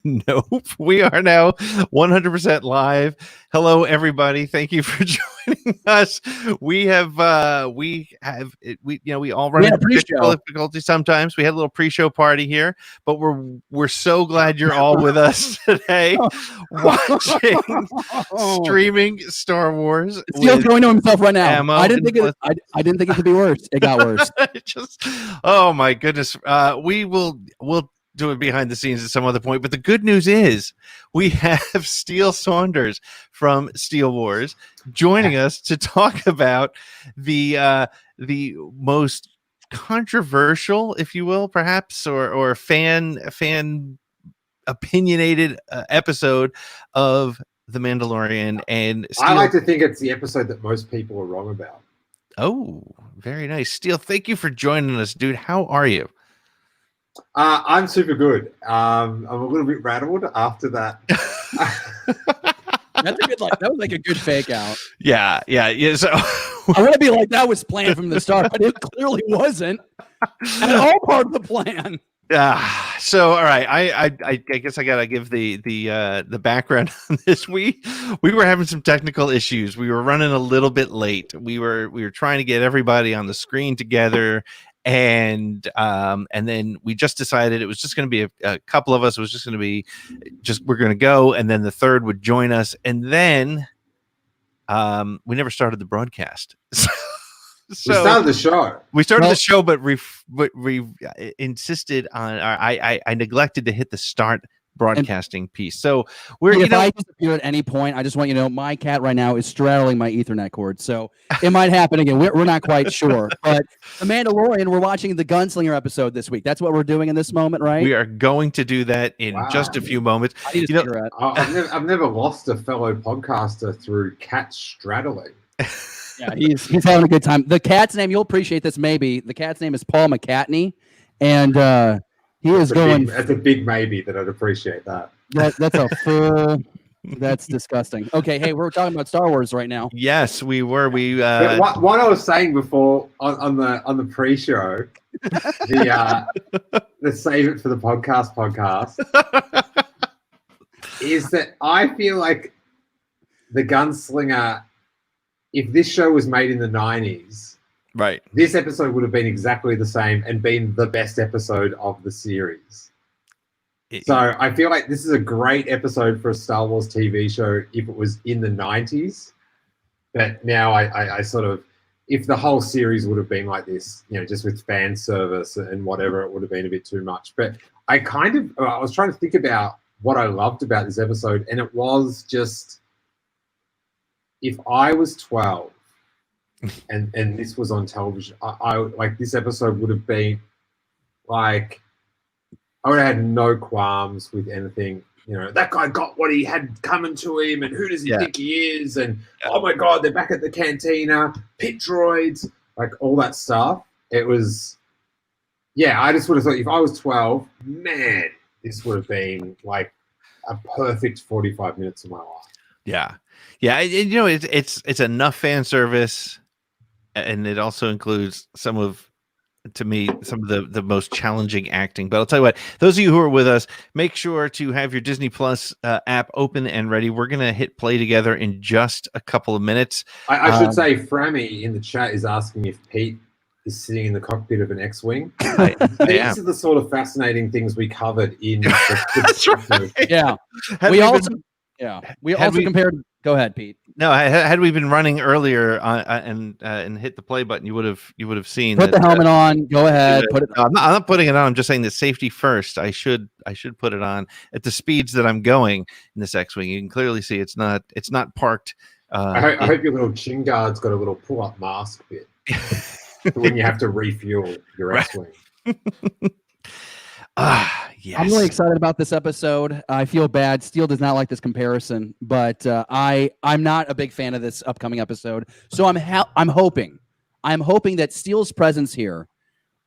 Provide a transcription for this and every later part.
Nope. We are now 100% live. Hello, everybody. Thank you for joining us. We all run We had a into technical pre-show. difficulties sometimes. We had a little pre-show party here, but we're so glad you're all with us today, watching, streaming Star Wars. Steele's going to himself right now. ammo I didn't and think I didn't think it could be worse. It got worse. Oh my goodness. We'll do it behind the scenes at some other point. But the good news is we have Steele Saunders from Steele Wars joining us to talk about the most controversial, if you will, perhaps, or fan opinionated episode of The Mandalorian. And Steele, I like to think it's the episode that most people are wrong about. Oh, very nice. Steele, thank you for joining us, dude. How are you? I'm super good. I'm a little bit rattled after that. That's a good that was like a good fake out. Yeah. So I want to be like that was planned from the start, but it clearly wasn't at all part of the plan. So all right, I guess I gotta give the background on this. We were having some technical issues. We were running a little bit late. We were trying to get everybody on the screen together. And then we just decided it was just going to be a couple of us. It was just going to be we're going to go. And then the third would join us. And then we never started the broadcast. So we started the show. We started the show, but we insisted on I neglected to hit the start broadcasting piece. So if I disappear at any point, I just want you to know my cat right now is straddling my Ethernet cord. So it might happen again. We're not quite sure. But The Mandalorian, we're watching the Gunslinger episode this week. That's what we're doing in this moment, right? We are going to do that in just a few moments. I need a cigarette. I've never lost a fellow podcaster through cat straddling. Yeah, he's having a good time. The cat's name, you'll appreciate this maybe. The cat's name is Paul McCartney. And that's a big maybe that I'd appreciate that. That's a full. That's disgusting. Okay, hey, we're talking about Star Wars right now. Yes, we were. What I was saying before on the pre-show, the save it for the podcast is that I feel like the Gunslinger, if this show was made in the 90s. Right. This episode would have been exactly the same and been the best episode of the series. So I feel like this is a great episode for a Star Wars TV show if it was in the 90s. But now I sort of, if the whole series would have been like this, just with fan service and whatever, it would have been a bit too much. But I was trying to think about what I loved about this episode, and it was just, if I was 12, and this was on television, I like this episode would have been like, I would have had no qualms with anything. That guy got what he had coming to him, and who does he think he is? And oh my God, they're back at the cantina, pit droids, like all that stuff. It was, I just would have thought if I was 12, man, this would have been like a perfect 45 minutes of my life. Yeah. It's enough fan service. And it also includes some of the most challenging acting. But I'll tell you what, those of you who are with us, make sure to have your Disney Plus app open and ready. We're going to hit play together in just a couple of minutes. I should say, Frammy in the chat is asking if Pete is sitting in the cockpit of an X-Wing. These are the sort of fascinating things we covered in That's right. Yeah. We also compared. Go ahead, Pete. No, had we been running earlier and hit the play button, you would have seen. Put the helmet on. Go ahead. Put it. I'm not putting it on. I'm just saying that safety first. I should put it on at the speeds that I'm going in this X-wing. You can clearly see it's not parked. I hope your little chin guard's got a little pull-up mask bit when you have to refuel your X-wing. Yes. I'm really excited about this episode. I feel bad. Steele does not like this comparison, but I'm not a big fan of this upcoming episode. So I'm hoping that Steele's presence here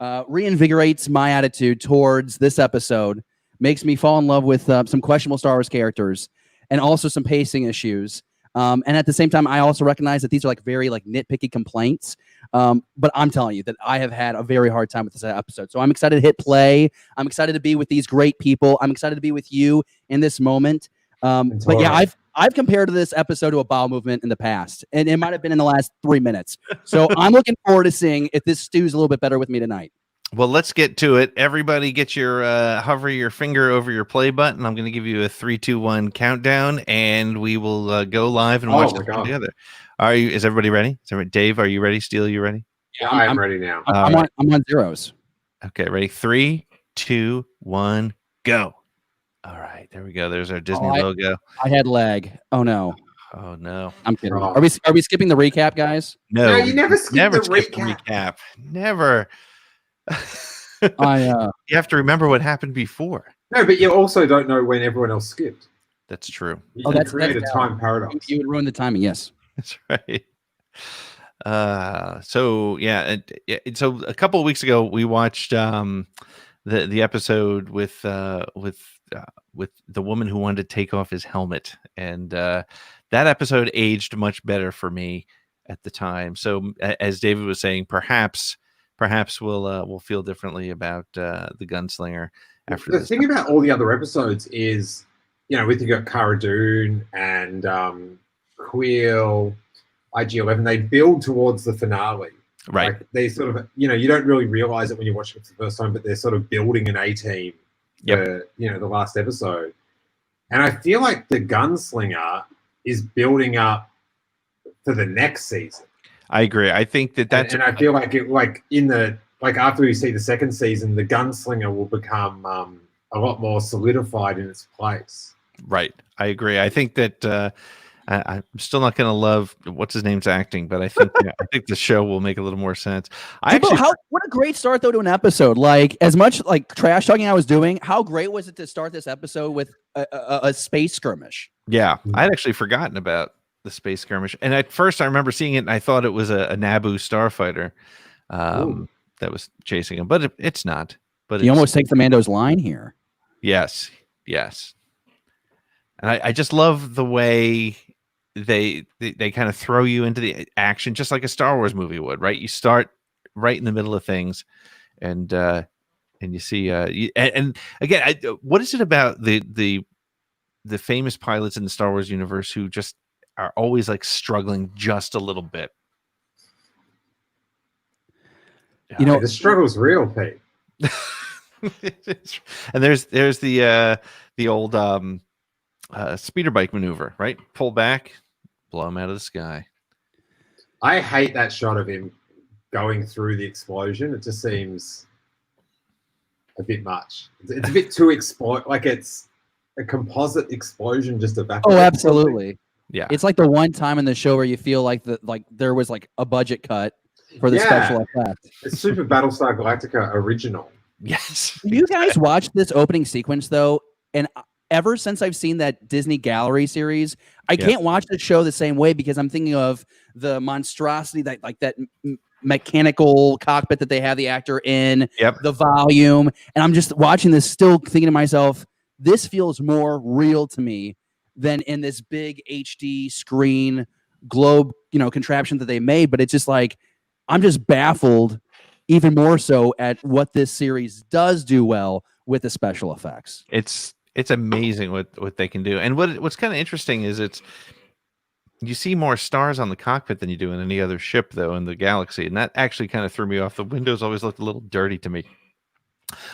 reinvigorates my attitude towards this episode, makes me fall in love with some questionable Star Wars characters, and also some pacing issues. And at the same time, I also recognize that these are like very like nitpicky complaints. But I'm telling you that I have had a very hard time with this episode. So I'm excited to hit play. I'm excited to be with these great people. I'm excited to be with you in this moment. But yeah, I've compared this episode to a bowel movement in the past, and it might have been in the last 3 minutes. So I'm looking forward to seeing if this stews a little bit better with me tonight. Well, let's get to it. Everybody get your hover your finger over your play button. I'm going to give you a 3, 2, 1 countdown, and we will go live and watch this together. Is everybody ready? Dave, are you ready? Steele, you ready? Yeah, I'm ready now. I'm on zeros. Okay, ready? 3, 2, 1, go. All right, there we go. There's our Disney logo. I had lag. Oh no. Oh no. I'm kidding. Are we skipping the recap, guys? No, you never skip the recap. Never. You have to remember what happened before. No, but you also don't know when everyone else skipped. That's true. You create a time paradox. You would ruin the timing. Yes, that's right. So a couple of weeks ago we watched the episode with the woman who wanted to take off his helmet, and that episode aged much better for me at the time. So as David was saying, perhaps we'll feel differently about the Gunslinger after the thing about all the other episodes is, with you got Cara Dune and Quill, IG-11, they build towards the finale. Right. Like they sort of, you don't really realize it when you're watching it for the first time, but they're sort of building an A-team for, the last episode. And I feel like the Gunslinger is building up for the next season. I agree. I think that's... And I feel like after we see the second season, the Gunslinger will become a lot more solidified in its place. Right. I agree. I think that I'm still not going to love what's his name's acting, but I think the show will make a little more sense. What a great start though to an episode. Like as much like trash talking I was doing, how great was it to start this episode with a space skirmish? Yeah, I'd actually forgotten about the space skirmish, and at first I remember seeing it, and I thought it was a Naboo starfighter that was chasing him, but it's not. But you almost take the Mando's line here. Yes, and I just love the way they kind of throw you into the action, just like a Star Wars movie would, right? You start right in the middle of things, and you see, and again, what is it about the famous pilots in the Star Wars universe who just are always like struggling just a little bit? The struggle's real, Pete. And there's the old speeder bike maneuver, right? Pull back, blow him out of the sky. I hate that shot of him going through the explosion. It just seems a bit much. It's a bit too like it's a composite explosion just evaporates. Oh, absolutely. Yeah, it's like the one time in the show where you feel like there was like a budget cut for the special effect. It's Super Battlestar Galactica original. Yes. You guys watch this opening sequence though, and ever since I've seen that Disney Gallery series, I can't watch the show the same way because I'm thinking of the monstrosity that mechanical cockpit that they have the actor in, the volume, and I'm just watching this still thinking to myself, this feels more real to me than in this big HD screen globe, contraption that they made. But it's just like, I'm just baffled even more so at what this series does do well with the special effects. It's amazing what they can do. And what's kind of interesting is you see more stars on the cockpit than you do in any other ship though in the galaxy. And that actually kind of threw me off. The windows always looked a little dirty to me.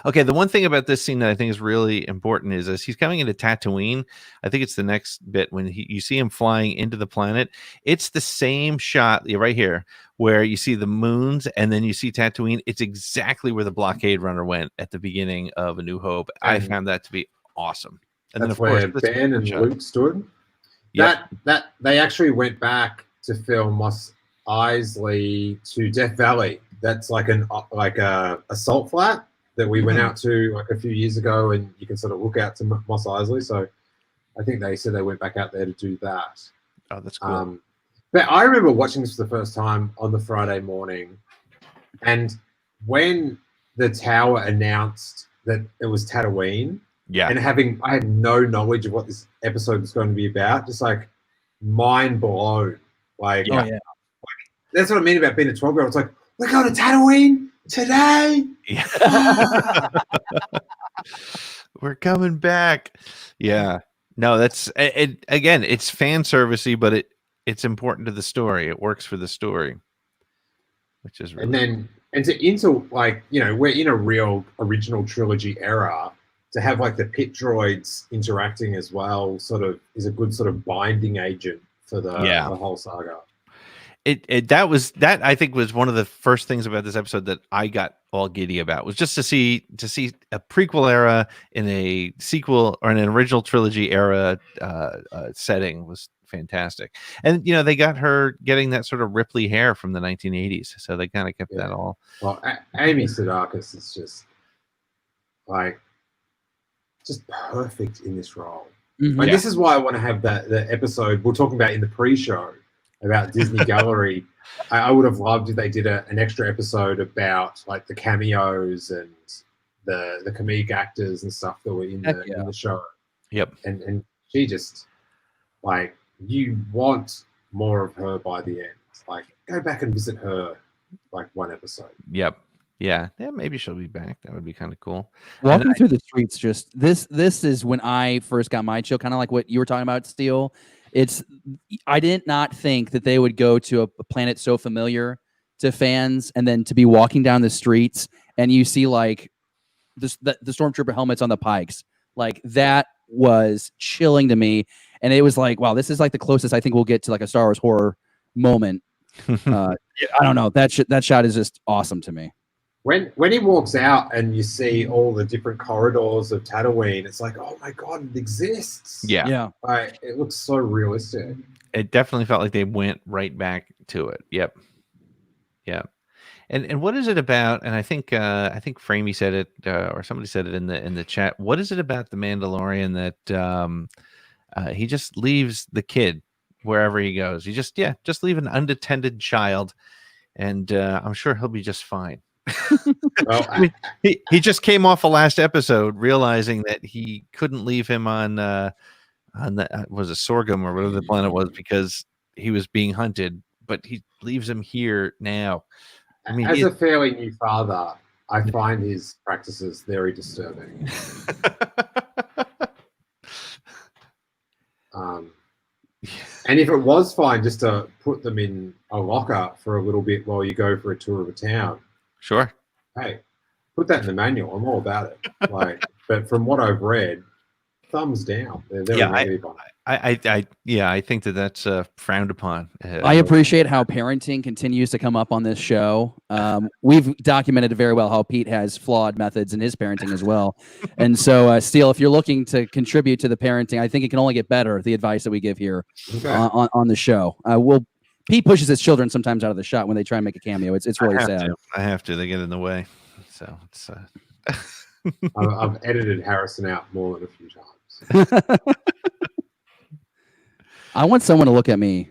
Okay, the one thing about this scene that I think is really important is as he's coming into Tatooine, I think it's the next bit when you see him flying into the planet. It's the same shot right here where you see the moons and then you see Tatooine. It's exactly where the blockade runner went at the beginning of A New Hope. I found that to be awesome. And that's then of course Ben and Luke stood. That they actually went back to film Mos Eisley to Death Valley. That's like a salt flat that we went out to like a few years ago, and you can sort of look out to Mos Eisley. So I think they said they went back out there to do that. Oh, that's cool. But I remember watching this for the first time on the Friday morning, and when the tower announced that it was Tatooine, and I had no knowledge of what this episode was going to be about, just like mind blown. Like, Oh yeah. that's what I mean about being a 12-year-old. It's like, we're going to Tatooine today. Yeah. We're coming back. Yeah. No, that's it. Again, it's fan servicey, but it's important to the story. It works for the story, which is really into like, you know, we're in a real original trilogy era. To have like the pit droids interacting as well, sort of is a good sort of binding agent for the whole saga. That I think was one of the first things about this episode that I got all giddy about, was just to see a prequel era in a sequel or in an original trilogy era setting was fantastic. And you know, they got her getting that sort of Ripley hair from the 1980s, so they kind of kept that all. Well, Amy Sedakis is just like perfect in this role. Like, this is why I want to have the episode we're talking about in the pre-show about Disney Gallery. I would have loved if they did an extra episode about like the cameos and the comedic actors and stuff that were in the show. Yep. And she just, like, you want more of her by the end. Like, go back and visit her like one episode. Yep. Yeah, maybe she'll be back. That would be kind of cool. Walking through the streets, just this is when I first got my chill, kind of like what you were talking about, Steele. I did not think that they would go to a planet so familiar to fans, and then to be walking down the streets and you see like the stormtrooper helmets on the pikes. Like, that was chilling to me, and it was like, wow, this is like the closest I think we'll get to like a Star Wars horror moment. I don't know, that shot is just awesome to me. When he walks out and you see all the different corridors of Tatooine, it's like, oh my god, it exists. Yeah. Like, it looks so realistic. It definitely felt like they went right back to it. Yep. Yeah. And what is it about? And I think Framey said it, or somebody said it in the chat. What is it about the Mandalorian that he just leaves the kid wherever he goes? He just leave an unattended child, and I'm sure he'll be just fine. Well, I mean, he just came off the last episode realizing that he couldn't leave him on that was a Sorghum or whatever the planet was, because he was being hunted, but he leaves him here now. I mean, as a fairly new father, I find his practices very disturbing. And if it was fine just to put them in a locker for a little bit while you go for a tour of a town, sure. Hey, put that in the manual. I'm all about it. Like, but from what I've read, thumbs down. I think that's frowned upon. I appreciate how parenting continues to come up on this show. We've documented very well how Pete has flawed methods in his parenting as well. And so, Steele, if you're looking to contribute to the parenting, I think it can only get better, the advice that we give here on the show. Pete pushes his children sometimes out of the shot when they try and make a cameo. It's really sad. I have to. They get in the way. So it's. I've edited Harrison out more than a few times. I want someone to look at me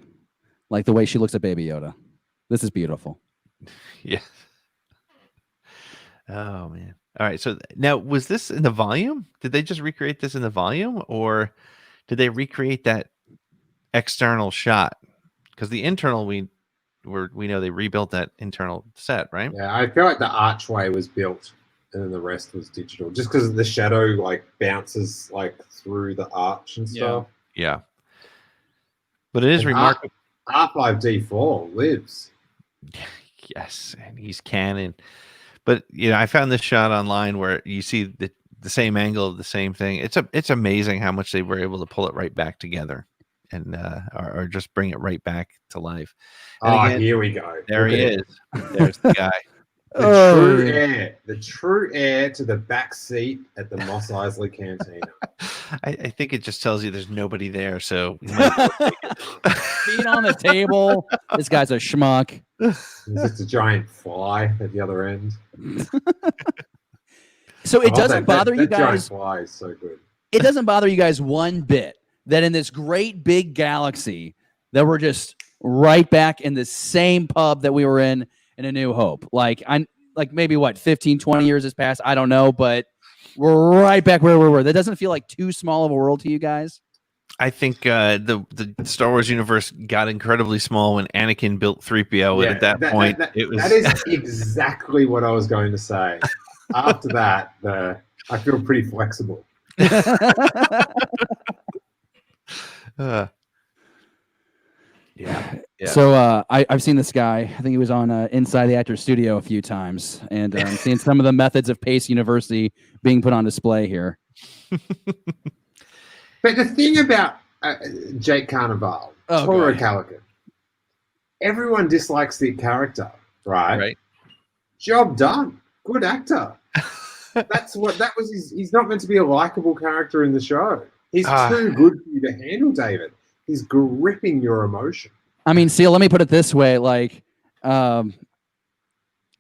like the way she looks at Baby Yoda. This is beautiful. Yeah. Oh man. All right. So now, was this in the volume? Did they just recreate this in the volume, or did they recreate that external shot? Because the internal, we know they rebuilt that internal set, right? Yeah, I feel like the archway was built and then the rest was digital, just because the shadow like bounces like through the arch and stuff. Yeah. But it is remarkable. R5D4 lives. Yes, and he's canon. But you know, I found this shot online where you see the same angle of the same thing. It's amazing how much they were able to pull it right back together, and or just bring it right back to life. And again, here we go. There he is. There's the guy. The true heir to the back seat at the Mos Eisley Cantina. I think it just tells you there's nobody there. So feet on the table. This guy's a schmuck. It's just a giant fly at the other end. So it doesn't bother you guys. Giant fly is so good. It doesn't bother you guys one bit that in this great big galaxy that we're just right back in the same pub that we were in A New Hope. Like, I'm like, maybe what, 15, 20 years has passed. I don't know, but we're right back where we were. That doesn't feel like too small of a world to you guys. I think the Star Wars universe got incredibly small when Anakin built 3PO, and at that point, it was. That is exactly what I was going to say. After that, I feel pretty flexible. Yeah. So I've seen this guy. I think he was on Inside the Actors Studio a few times, and seeing some of the methods of Pace University being put on display here. But the thing about Jake Carnival, Toro Calican, everyone dislikes the character, right? Right. Job done. Good actor. That was. He's not meant to be a likable character in the show. He's too good for you to handle, David. He's gripping your emotion. I mean, see, let me put it this way: like, well,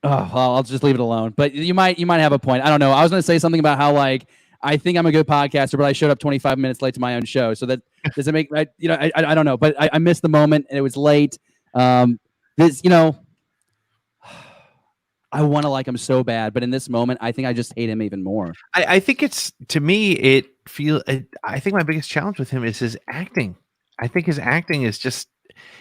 I'll just leave it alone. But you might have a point. I don't know. I was going to say something about how like I think I'm a good podcaster, but I showed up 25 minutes late to my own show. So that does it make I don't know, but I missed the moment and it was late. This, I want to like him so bad, but in this moment, I think I just hate him even more. I think it's, to me, I think my biggest challenge with him is his acting. I think his acting is just,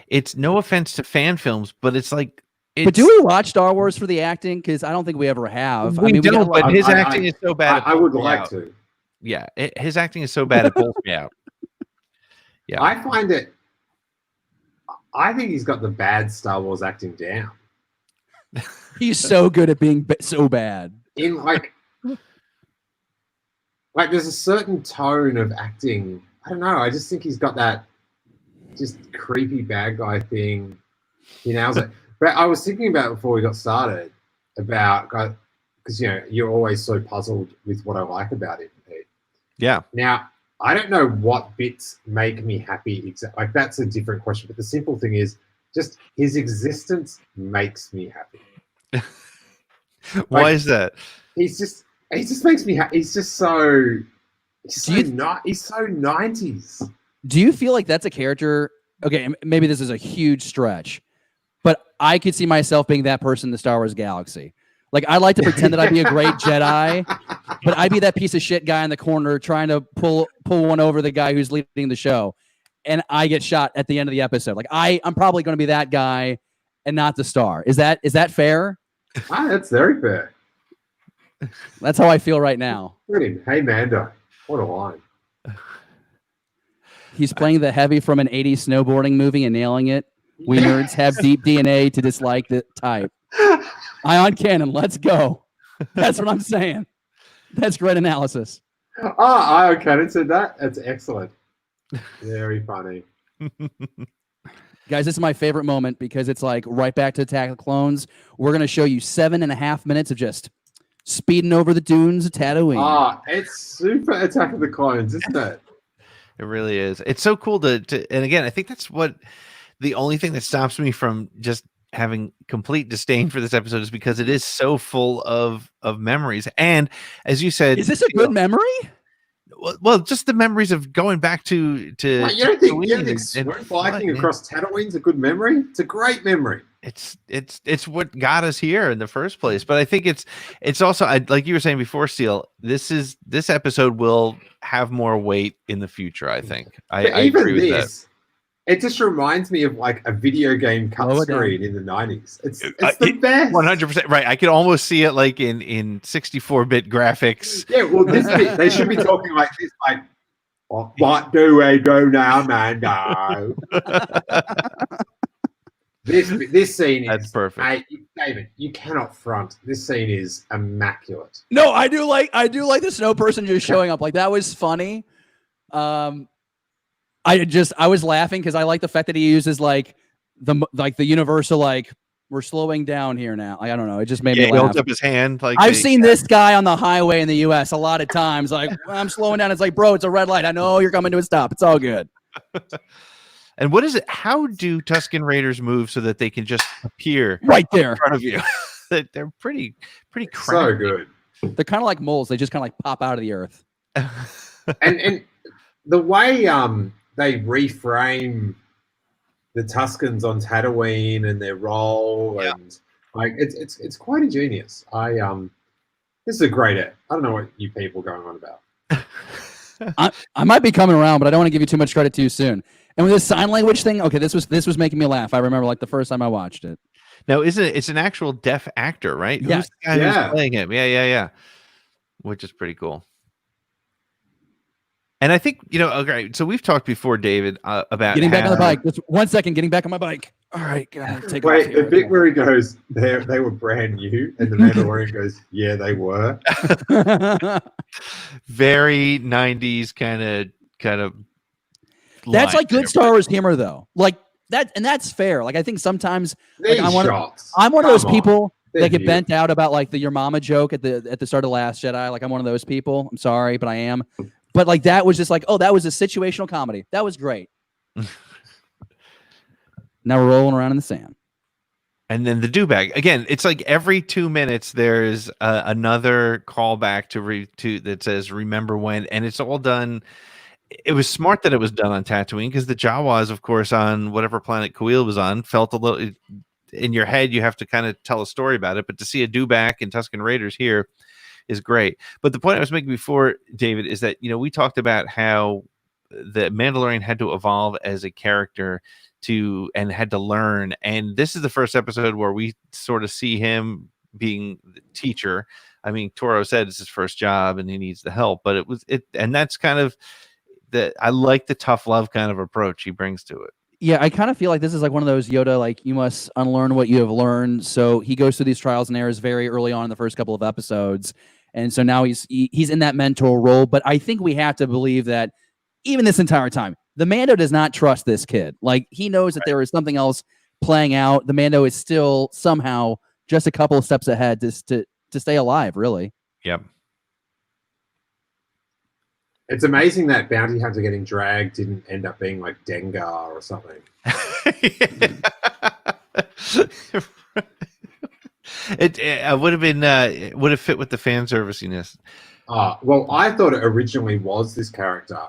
it's no offense to fan films, but it's like, but do we watch Star Wars for the acting? Because I don't think we ever have. We don't, but his acting is so bad. I would like to. Yeah, his acting is so bad it pulls me out. Yeah, I think he's got the bad Star Wars acting down. He's so good at being so bad. In like there's a certain tone of acting. I don't know. I just think he's got that just creepy bad guy thing. But I was thinking about before we got started about, because you're always so puzzled with what I like about him, Pete. Yeah. Now I don't know what bits make me happy. Like that's a different question. But the simple thing is, just his existence makes me happy. Why is that? He just makes me happy. He's just so. He's so 90s. Do you feel like that's a character? Okay, maybe this is a huge stretch, but I could see myself being that person in the Star Wars galaxy. Like, I like to pretend that I'd be a great Jedi, but I'd be that piece of shit guy in the corner trying to pull one over the guy who's leading the show, and I get shot at the end of the episode. Like, I'm probably going to be that guy and not the star. Is that fair? That's very fair. That's how I feel right now. Hey, Mando. What a line. He's playing the heavy from an 80s snowboarding movie and nailing it. We nerds have deep DNA to dislike the type. Ion Cannon, let's go. That's what I'm saying. That's great analysis. Ion Cannon said that? That's excellent. Very funny. Guys, this is my favorite moment because it's like right back to Attack of the Clones. We're going to show you 7.5 minutes of just speeding over the dunes of Tatooine. It's super Attack of the Clones, isn't it? It really is. It's so cool to and again, I think that's what the only thing that stops me from just having complete disdain for this episode is because it is so full of memories. And as you said, is this a good memory? Well, just the memories of going back to you don't think flying across Tatooine's a good memory? It's a great memory. It's what got us here in the first place. But I think it's also, like you were saying before, Steele, this episode will have more weight in the future. I think I agree with that. It just reminds me of like a video game cut screen in the 90s. It's the best. 100% right. I could almost see it like in 64-bit graphics. Yeah, well, they should be talking like this, like, what do we do now, Mando? This scene that's perfect. David, you cannot front. This scene is immaculate. No, I do like the snow person just showing up. Like, that was funny. I was laughing because I like the fact that he uses like the universal, like, we're slowing down here now. Like, I don't know. It just made me laugh. He holds up his hand. Like, I've seen this guy on the highway in the U.S. a lot of times. Like, I'm slowing down. It's like, bro, it's a red light. I know you're coming to a stop. It's all good. And what is it? How do Tusken Raiders move so that they can just appear right there in front of you? They're pretty crafty. So good. They're kind of like moles. They just kind of like pop out of the earth. and the way they reframe the Tuskens on Tatooine and their role, and like it's quite ingenious. This is a great I don't know what you people are going on about. I might be coming around, but I don't want to give you too much credit too soon. And with this sign language thing, okay, this was making me laugh. I remember like the first time I watched it. Now, isn't it? It's an actual deaf actor, right? Yeah. Who's the guy who's playing him? Yeah. Which is pretty cool. And I think, okay, so we've talked before, David, about getting back on the bike. Just 1 second, getting back on my bike. All right, gotta take Wait, off here. the bit where he goes, they were brand new, and the Mandalorian goes, yeah, they were. Very 90s kind of. That's like good Star Wars humor, though. Like that, and that's fair. Like I think sometimes like, I'm one of those people that get bent out about like the your mama joke at the start of Last Jedi. Like I'm one of those people. I'm sorry, but I am. But like that was just like, oh, that was a situational comedy. That was great. Now we're rolling around in the sand. And then the do bag again. It's like every 2 minutes there's another callback to that says "Remember when," and it's all done. It was smart that it was done on Tatooine because the Jawas, of course, on whatever planet Kuil was on, felt a little in your head. You have to kind of tell a story about it, but to see a do back in Tusken Raiders here is great. But the point I was making before, David, is that we talked about how the Mandalorian had to evolve as a character and had to learn, and this is the first episode where we sort of see him being the teacher. I mean, Toro said it's his first job and he needs the help, but and that's kind of I like the tough love kind of approach he brings to it. Yeah, I kind of feel like this is like one of those Yoda, like you must unlearn what you have learned. So he goes through these trials and errors very early on in the first couple of episodes. And so now he's in that mentor role. But I think we have to believe that even this entire time, the Mando does not trust this kid. Like he knows that there is something else playing out. The Mando is still somehow just a couple of steps ahead to stay alive, really. Yep. It's amazing that Bounty Hunter getting dragged didn't end up being like Dengar or something. It would have been would have fit with the fan serviciness. Well, I thought it originally was this character,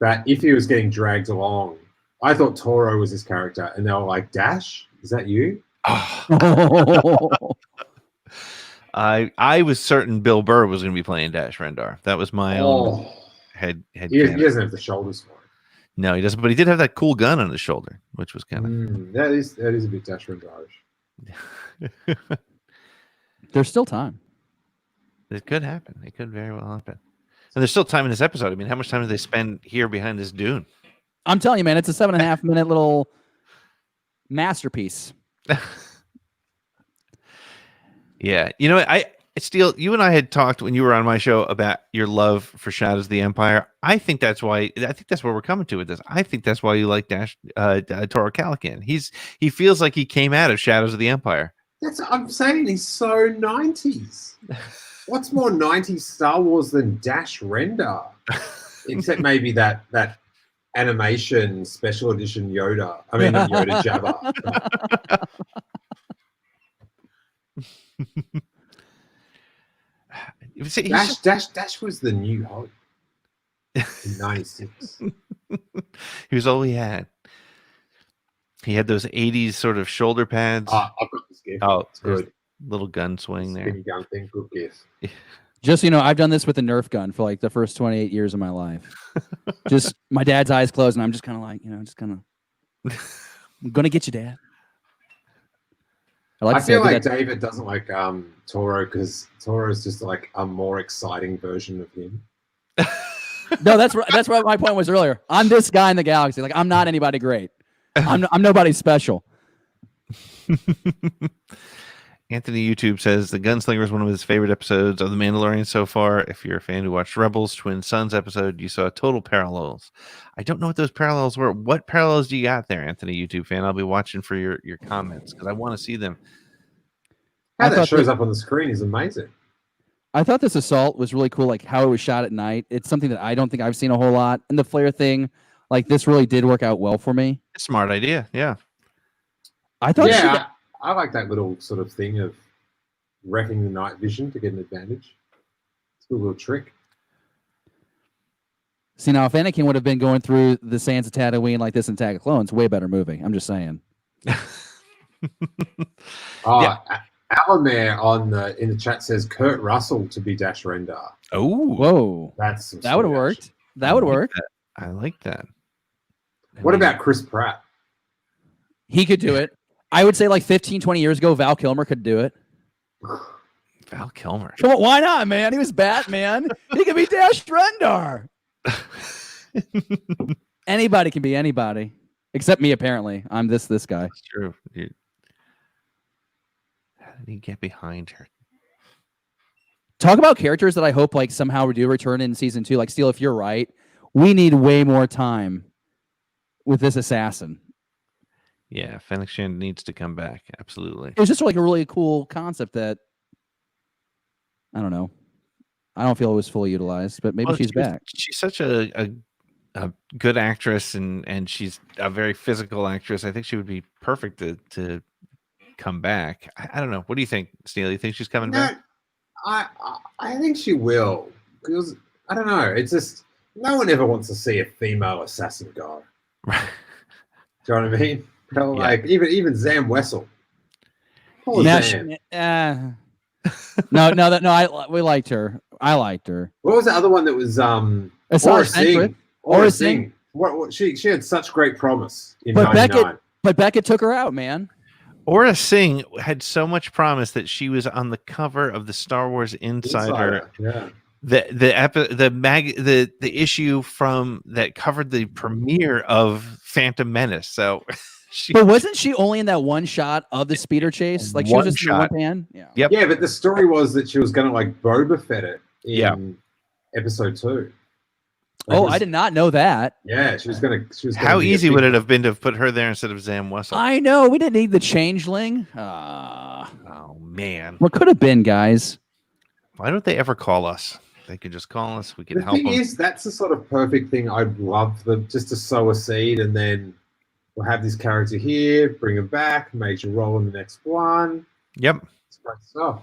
but if he was getting dragged along, I thought Toro was this character, and they were like, "Dash, is that you?" I was certain Bill Burr was going to be playing Dash Rendar. That was my own head. He doesn't have the shoulders for it. No, he doesn't. But he did have that cool gun on his shoulder, which was kind of that is a bit Dash Rendarish. There's still time. It could happen. It could very well happen. And there's still time in this episode. I mean, how much time do they spend here behind this dune? I'm telling you, man, it's a 7.5 minute little masterpiece. Yeah. You know, Steele, you and I had talked when you were on my show about your love for Shadows of the Empire. I think that's where we're coming to with this. I think that's why you like Toro Calican. He feels like he came out of Shadows of the Empire. I'm saying he's so 90s. What's more 90s Star Wars than Dash Rendar? Except maybe that animation special edition Yoda. I mean, not Yoda, Jabba. Dash was the new Hope in 96. He was all he had. He had those 80s sort of shoulder pads. I've got this gift. Oh, it's good. Little gun swing there. Gun thing, good gift. Just I've done this with a Nerf gun for like the first 28 years of my life. Just my dad's eyes closed, and I'm just kind of like, I'm gonna get you, Dad. I feel like David doesn't like Toro because Toro is just like a more exciting version of him. No, that's what my point was earlier. I'm this guy in the galaxy. Like I'm not anybody great. I'm nobody special. Anthony YouTube says the Gunslinger is one of his favorite episodes of The Mandalorian so far. If you're a fan who watched Rebels Twin Sons episode, you saw total parallels. I don't know what those parallels were. What parallels do you got there, Anthony YouTube fan? I'll be watching for your comments because I want to see them. How that shows up on the screen is amazing. I thought this assault was really cool, like how it was shot at night. It's something that I don't think I've seen a whole lot. And the flare thing, like this really did work out well for me. Smart idea, yeah. I thought I like that little sort of thing of wrecking the night vision to get an advantage. It's a little trick. See, now if Anakin would have been going through the sands of Tatooine like this in Attack of Clones, way better movie. I'm just saying. Alamere in the chat says Kurt Russell to be Dash Rendar. Oh, whoa, that would have worked. That would work. I like that. What about Chris Pratt? He could do it. I would say like 15, 20 years ago, Val Kilmer could do it. Val Kilmer? Come on, why not, man? He was Batman. He could be Dash Rendar. Anybody can be anybody, except me. Apparently, I'm this guy. That's true. Dude. How did he get behind her? Talk about characters that I hope like somehow do return in season 2. Like Steele, if you're right, we need way more time with this assassin. Yeah, Fennec Shand needs to come back. Absolutely. It was just like a really cool concept that I don't know. I don't feel it was fully utilized, but maybe she's back. She's such a good actress, and she's a very physical actress. I think she would be perfect to come back. I don't know. What do you think, Steele? You think she's coming back? I think she will, because I don't know. It's just no one ever wants to see a female assassin go. Right. Do you know what I mean? Like even Zam Wessel. Poor Zam. We liked her. I liked her. What was the other one that was Aura Singh? Aura Singh. What she had such great promise in '99. But Beckett took her out, man. Aura Singh had so much promise that she was on the cover of the Star Wars Insider. Yeah. The issue from that covered the premiere of Phantom Menace. So, but wasn't she only in that one shot of the speeder chase? Like she was just in one pan. Yeah. Yep. Yeah, but the story was that she was going to like Boba Fett it in episode 2. I did not know that. Yeah, she was going to. How easy would it have been to put her there instead of Zam Wessel? I know. We didn't need the changeling. Oh man, what could have been, guys? Why don't they ever call us? They could just call us. We could help them. The thing is, that's the sort of perfect thing. I'd love them just to sow a seed, and then we'll have this character here, bring him back, major role in the next one. Yep. It's great stuff.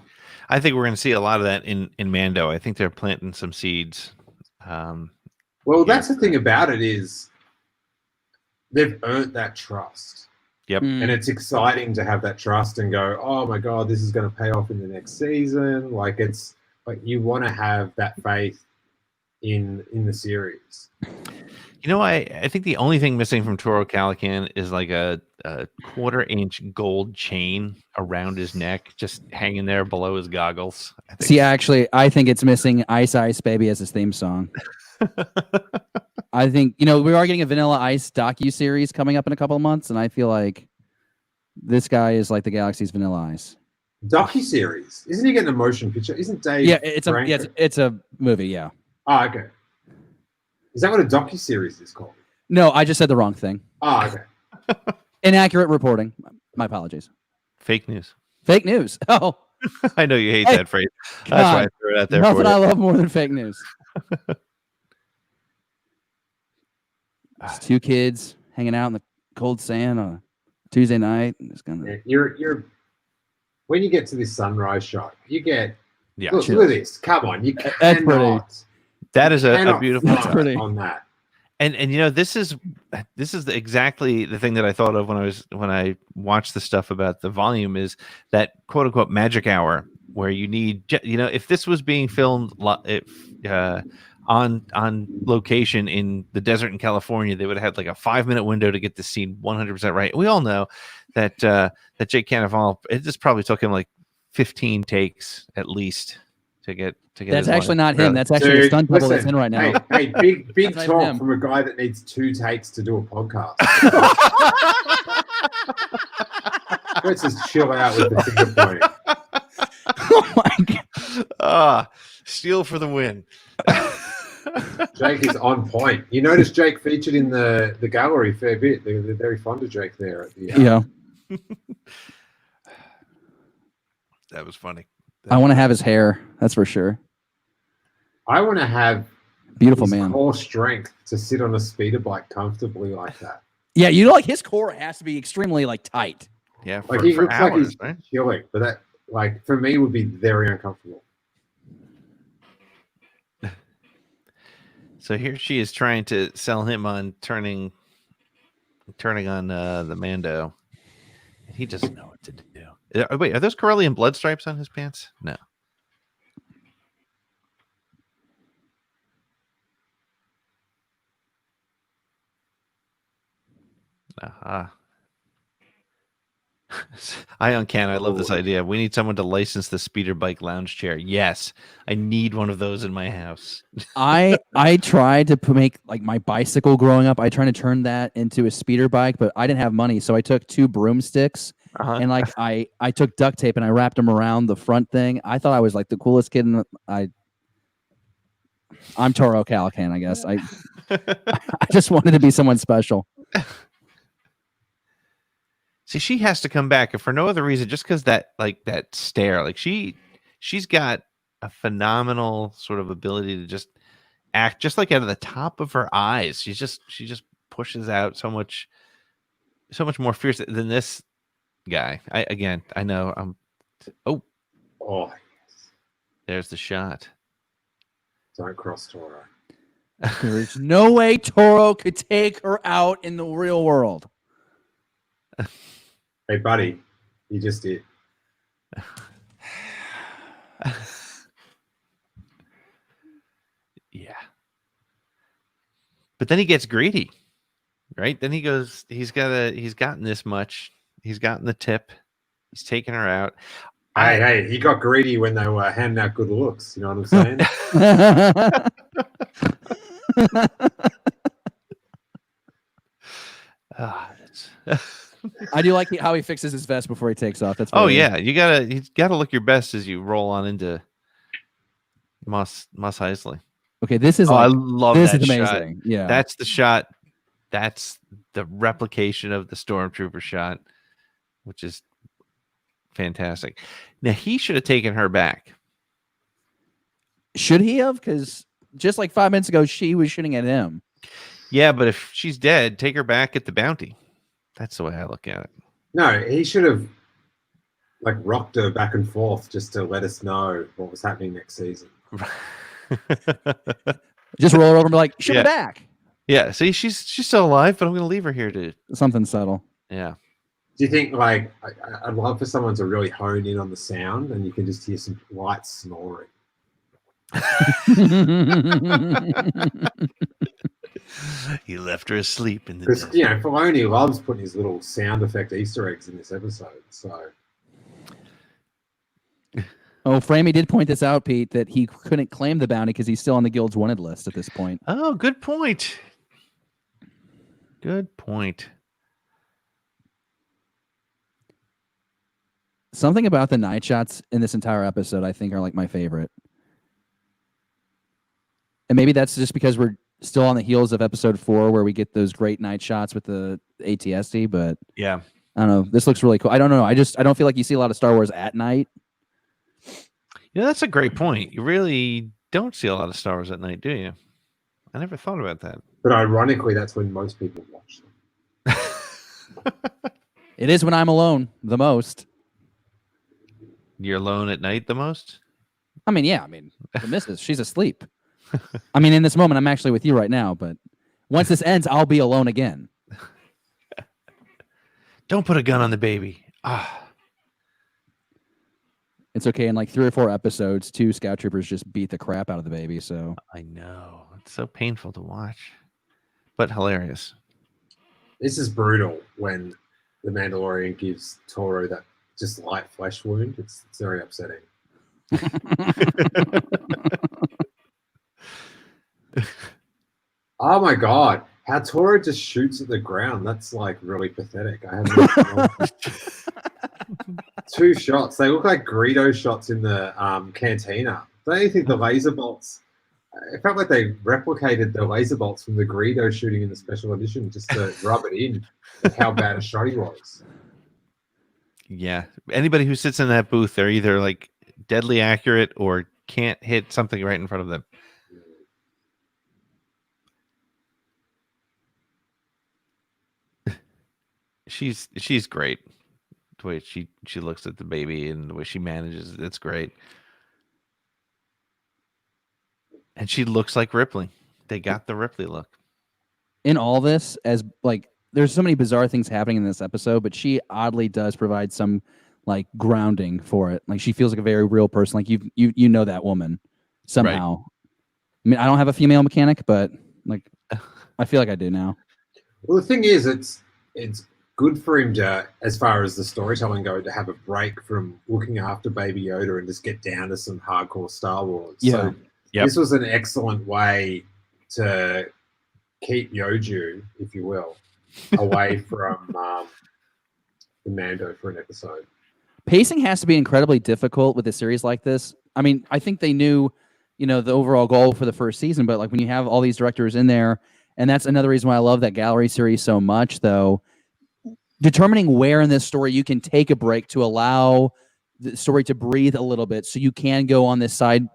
I think we're going to see a lot of that in Mando. I think they're planting some seeds. Well, that's the thing about it is they've earned that trust. Yep. And it's exciting to have that trust and go, oh my God, this is going to pay off in the next season. Like it's like you want to have that faith in the series. You know, I think the only thing missing from Toro Calican is like a 1/4-inch gold chain around his neck, just hanging there below his goggles. Actually, I think it's missing Ice Ice Baby as his theme song. I think, we are getting a Vanilla Ice docu-series coming up in a couple of months, and I feel like this guy is like the galaxy's Vanilla Ice. Docu-series? Isn't he getting a motion picture? Isn't Dave? Yeah, it's a movie, yeah. Oh, okay. Is that what a docu-series is called? No, I just said the wrong thing. Oh, okay. Inaccurate reporting. My apologies. Fake news. Fake news. Oh. I know you hate that phrase. That's why I threw it out there. Nothing I love more than fake news. It's 2 kids hanging out in the cold sand on a Tuesday night. You're when you get to this sunrise shot, you get look at this. Come on, you cannot. That's pretty. That is a beautiful. That's pretty. On that. And this is exactly the thing that I thought of when I watched the stuff about the volume is that quote unquote magic hour where you need if this was being filmed on location in the desert in California, they would have had like a 5-minute window to get the scene 100% right. We all know that Jake Cannavale, it just probably took him like 15 takes at least to get. That's actually not him. That's actually a stunt double that's in right now. Hey, big talk from a guy that needs 2 takes to do a podcast. Let's just chill out with the finger pointing. Oh my God. Steele for the win. Jake is on point. You notice Jake featured in the gallery a fair bit. They're very fond of Jake there. That was funny. I want to have his hair. That's for sure. I want to have beautiful his man core strength to sit on a speeder bike comfortably like that. Yeah, like his core has to be extremely like tight. Yeah, he for looks hours, like he's right? chilling, but that like for me would be very uncomfortable. So here she is trying to sell him on turning on the Mando. He doesn't know what to do. Wait, are those Corellian blood stripes on his pants? No. Ion Can, I love this idea. We need someone to license the speeder bike lounge chair. Yes, I need one of those in my house. I tried to make like my bicycle growing up. I tried to turn that into a speeder bike, but I didn't have money, so I took 2 broomsticks and like I took duct tape and I wrapped them around the front thing. I thought I was like the coolest kid I'm Toro Calican, I guess. I just wanted to be someone special. See, she has to come back, and for no other reason, just because that stare, like she's got a phenomenal sort of ability to just act just like out of the top of her eyes. She just pushes out so much more fierce than this guy. I know I'm. Oh, there's the shot. Don't cross Toro. There's no way Toro could take her out in the real world. Hey, buddy, you just did. Yeah. But then he gets greedy, right? Then he goes, he's gotten this much. He's gotten the tip. He's taking her out. Hey, he got greedy when they were handing out good looks. You know what I'm saying? I do like how he fixes his vest before he takes off. That's yeah, you gotta look your best as you roll on into Mos Eisley. Okay, this is I love this that is shot. amazing. Yeah, that's the shot. That's the replication of the Stormtrooper shot, which is fantastic. Now he should have taken her back. Should he have? Because just like 5 minutes ago, she was shooting at him. Yeah, but if she's dead, take her back at the bounty. That's the way I look at it. No, he should have like rocked her back and forth just to let us know what was happening next season. Just roll her over and be like, "Shoot her back." Yeah, see, she's still alive, but I'm going to leave her here to something subtle. Yeah. Do you think like I'd love for someone to really hone in on the sound, and you can just hear some light snoring. He left her asleep in the because Filoni loves putting his little sound effect Easter eggs in this episode. So, Framey did point this out, Pete, that he couldn't claim the bounty because he's still on the guild's wanted list at this point. Oh, good point. Good point. Something about the night shots in this entire episode, I think, are like my favorite. And maybe that's just because we're still on the heels of episode 4 where we get those great night shots with the ATSD, but yeah, I don't know. This looks really cool. I don't know. I don't feel like you see a lot of Star Wars at night. Yeah, that's a great point. You really don't see a lot of Star Wars at night, do you? I never thought about that. But ironically, that's when most people watch them. It is when I'm alone the most. You're alone at night the most? I mean, yeah. I mean, the missus, she's asleep. I mean, in this moment, I'm actually with you right now, but once this ends, I'll be alone again. Don't put a gun on the baby. It's okay. In like 3 or 4 episodes, 2 scout troopers just beat the crap out of the baby. So I know. It's so painful to watch, but hilarious. This is brutal when the Mandalorian gives Toro that just light flesh wound. It's very upsetting. Oh my god, how Toro just shoots at the ground. That's like really pathetic. I haven't 2 shots. They look like Greedo shots in the cantina. Don't you think the laser bolts, it felt like they replicated the laser bolts from the Greedo shooting in the special edition just to rub it in with how bad a shot he was. Yeah. Anybody who sits in that booth, they're either like deadly accurate or can't hit something right in front of them. She's great. The way she looks at the baby and the way she manages it's great. And she looks like Ripley. They got the Ripley look. In all this, as like there's so many bizarre things happening in this episode, but she oddly does provide some like grounding for it. Like she feels like a very real person. Like you know that woman somehow. Right. I mean, I don't have a female mechanic, but like I feel like I do now. Well, the thing is, it's it's good for him to, as far as the storytelling go, to have a break from looking after Baby Yoda and just get down to some hardcore Star Wars. Yeah. So Yep. this was an excellent way to keep Yoju, if you will, away from the Mando for an episode. Pacing has to be incredibly difficult with a series like this. I mean, I think they knew, the overall goal for the first season, but like when you have all these directors in there, and that's another reason why I love that gallery series so much, though, determining where in this story you can take a break to allow the story to breathe a little bit so you can go on this side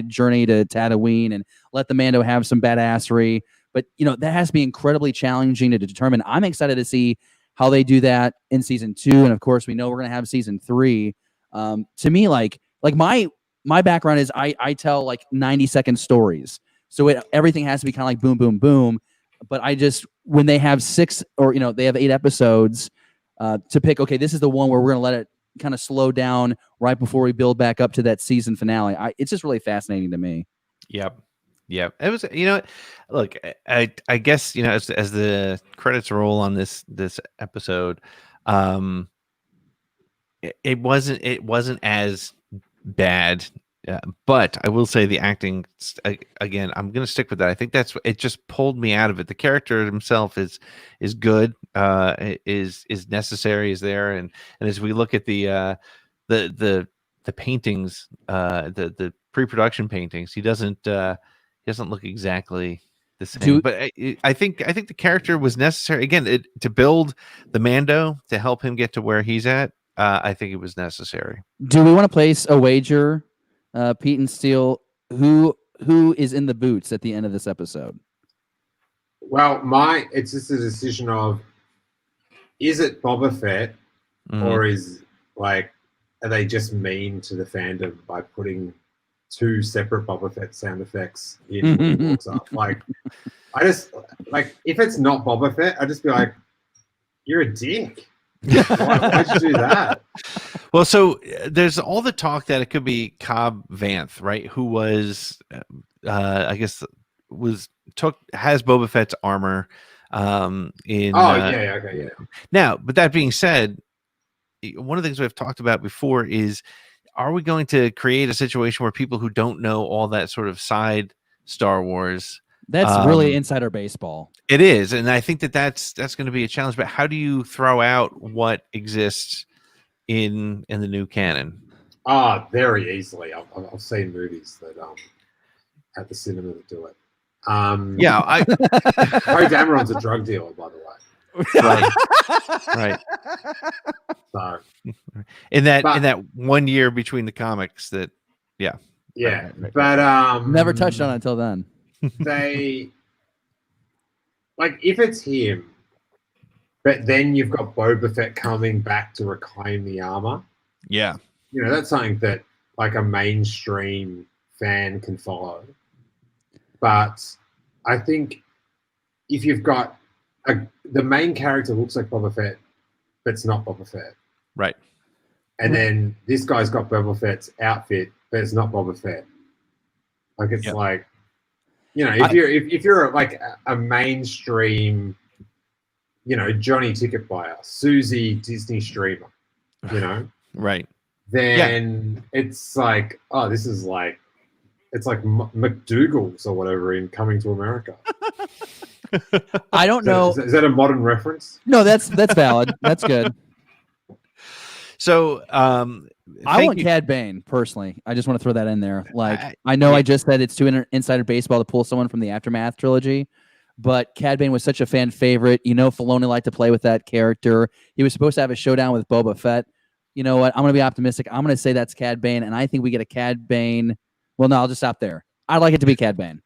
journey to Tatooine and let the Mando have some badassery. But, that has to be incredibly challenging to determine. I'm excited to see how they do that in season 2. And of course, we know we're going to have season 3. To me, like my background is I tell like 90-second stories. So everything has to be kind of like boom, boom, boom. But when they have 6 or, they have 8 episodes to pick, okay, this is the one where we're going to let it kind of slow down right before we build back up to that season finale. It's just really fascinating to me. Yep. It was, look, I guess, as the credits roll on this episode, it wasn't as bad. But I will say the acting, again, I'm going to stick with that. I think it just pulled me out of it. The character himself is good, is necessary, is there. And as we look at the paintings, the pre-production paintings, he doesn't look exactly the same. But I think the character was necessary. Again, to build the Mando, to help him get to where he's at, I think it was necessary. Do we want to place a wager, Pete and Steele, who is in the boots at the end of this episode? Well, it's just a decision of, is it Boba Fett, or are they just mean to the fandom by putting 2 separate Boba Fett sound effects in when he walks up? I just if it's not Boba Fett, I'd just be like, you're a dick. Why'd you do that? Well, so there's all the talk that it could be Cobb Vanth, right? Who was, I guess, has Boba Fett's armor. Yeah. Now, but that being said, one of the things we've talked about before is, are we going to create a situation where people who don't know all that sort of side Star Wars? That's really insider baseball. It is, and I think that's going to be a challenge. But how do you throw out what exists in the new canon? Very easily. I've seen movies that at the cinema that do it. Poe Dameron's a drug dealer, by the way. Right. So in that 1 year between the comics, that right. But never touched on it until then. They if it's him, but then you've got Boba Fett coming back to reclaim the armor. Yeah, that's something that a mainstream fan can follow. But I think if you've got the main character looks like Boba Fett, but it's not Boba Fett, right? And then this guy's got Boba Fett's outfit, but it's not Boba Fett. If you're a mainstream, Johnny Ticket buyer, Susie Disney streamer, right? Then it's this is it's like McDougal's or whatever in Coming to America. I don't know. Is that a modern reference? No, that's valid. That's good. So I want Cad Bane personally. I just want to throw that in there. I know I just said it's too insider baseball to pull someone from the Aftermath trilogy, but Cad Bane was such a fan favorite. Filoni liked to play with that character. He was supposed to have a showdown with Boba Fett. You know what? I'm going to be optimistic. I'm going to say that's Cad Bane, and I think we get a Cad Bane. Well, no, I'll just stop there. I'd like it to be Cad Bane.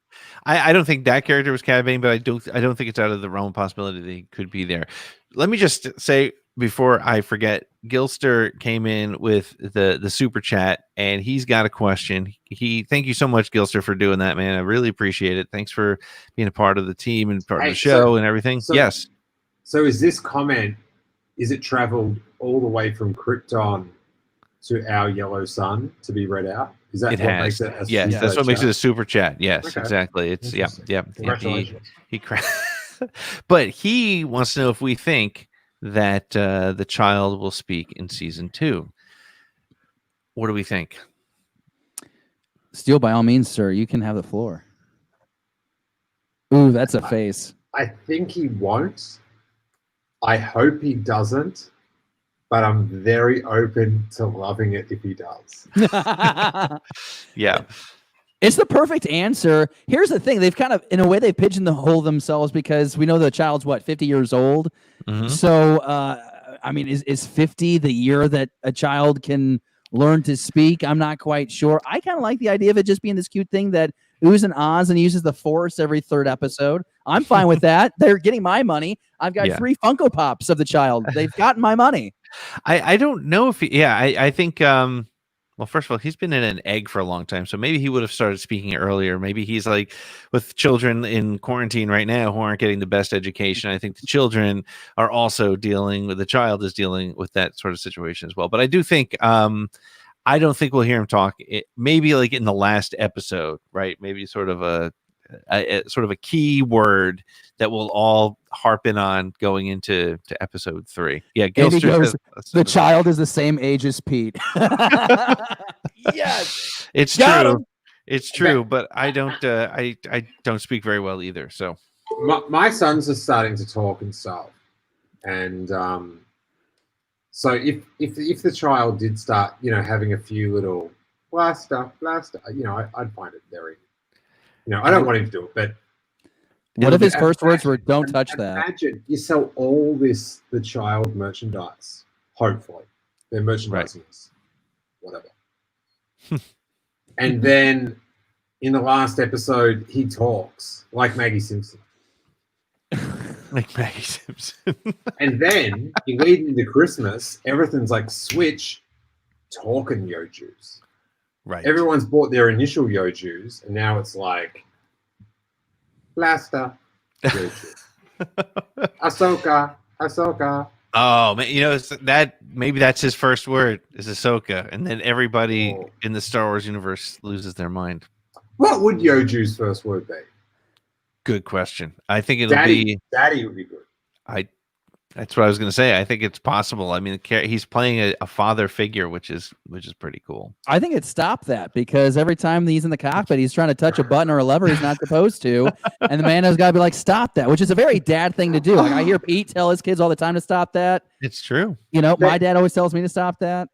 I don't think that character was Cad Bane, but I don't think it's out of the realm of possibility that he could be there. Let me just say before I forget, Gilster came in with the super chat, and he's got a question. Thank you so much, Gilster, for doing that, man. I really appreciate it. Thanks for being a part of the team and part of the show and everything. Yes. So is this comment? Is it traveled all the way from Krypton to our yellow sun to be read out? Is that makes it? Yes, that's what makes it a super chat. Yes, okay. Exactly. It's Congratulations. He But he wants to know if we think that the child will speak in season 2. What do we think? Steele, by all means, sir, you can have the floor. Ooh, that's a face. I think he won't. I hope he doesn't. But I'm very open to loving it if he does. Yeah. It's the perfect answer. Here's the thing. They've kind of, in a way, they've pigeonholed themselves because we know the child's, 50 years old? Mm-hmm. So, I mean, is 50 the year that a child can learn to speak? I'm not quite sure. I kind of like the idea of it just being this cute thing that oohs and ahs and uses the Force every 3rd episode. I'm fine with that. They're getting my money. I've got 3 Funko Pops of the child. They've gotten my money. I don't know if I think well, first of all, he's been in an egg for a long time, so maybe he would have started speaking earlier. Maybe he's like with children in quarantine right now who aren't getting the best education. I think the children are also the child is dealing with that sort of situation as well. But I do think I don't think we'll hear him talk. Maybe like in the last episode, right? Maybe sort of a key word that we'll all harp in on going into episode 3. Yeah, goes, the child is the same age as Pete. Yes, it's Got true. him. It's true, but I don't. I don't speak very well either. So my sons are starting to talk and stuff, and so if the child did start, having a few little blaster, I'd find it very. I don't want him to do it, but what if his first words were "Don't touch that"? Imagine you sell all the child merchandise. Hopefully, they're merchandising us, whatever. And then in the last episode, he talks like Maggie Simpson. Like Maggie Simpson. And then you lead into Christmas, everything's like Switch, talking Yojus. Right. Everyone's bought their initial Yojus, and now it's like Blaster, Yoju. Ahsoka. Oh man, that maybe that's his first word is Ahsoka, and then everybody in the Star Wars universe loses their mind. What would Yoju's first word be? Good question. I think it'll be Daddy would be good. That's what I was going to say. I think it's possible. I mean, he's playing a father figure, which is pretty cool. I think it stopped that because every time he's in the cockpit, he's trying to touch a button or a lever he's not supposed to, and the man has got to be like, "Stop that," which is a very dad thing to do. Like I hear Pete tell his kids all the time to stop that. It's true. My dad always tells me to stop that.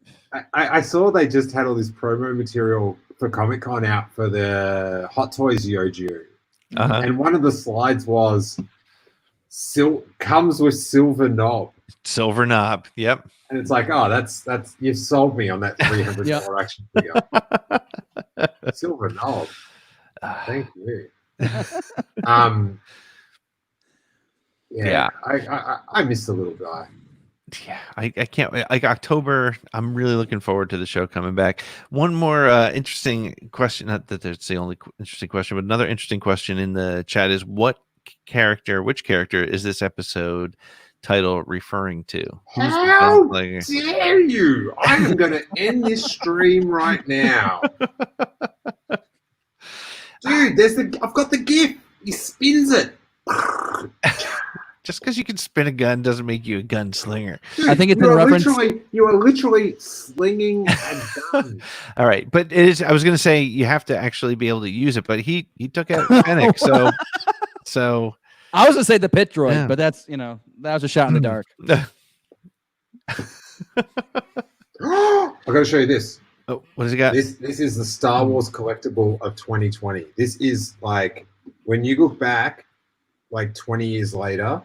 I saw they just had all this promo material for Comic-Con out for the Hot Toys Yoju, and one of the slides was. Comes with silver knob. Silver knob. Yep. And it's like, that's you've sold me on that $300 action figure. Silver knob. Thank you. Yeah. I miss the little guy. Yeah, I can't like October. I'm really looking forward to the show coming back. One more interesting question. Not that it's the only interesting question, but another interesting question in the chat is which character is this episode title referring to? How dare you? I am going to end this stream right now. Dude, I've got the GIF. He spins it. Just because you can spin a gun doesn't make you a gunslinger. Dude, I think it's in reference. You are literally slinging a gun. All right, but I was going to say you have to actually be able to use it, but he took out Fennec, so I was gonna say the pit droid, but that's that was a shot in the dark. I gotta show you this. Oh, what does he got? This is the Star Wars collectible of 2020. This is like when you look back, like 20 years later,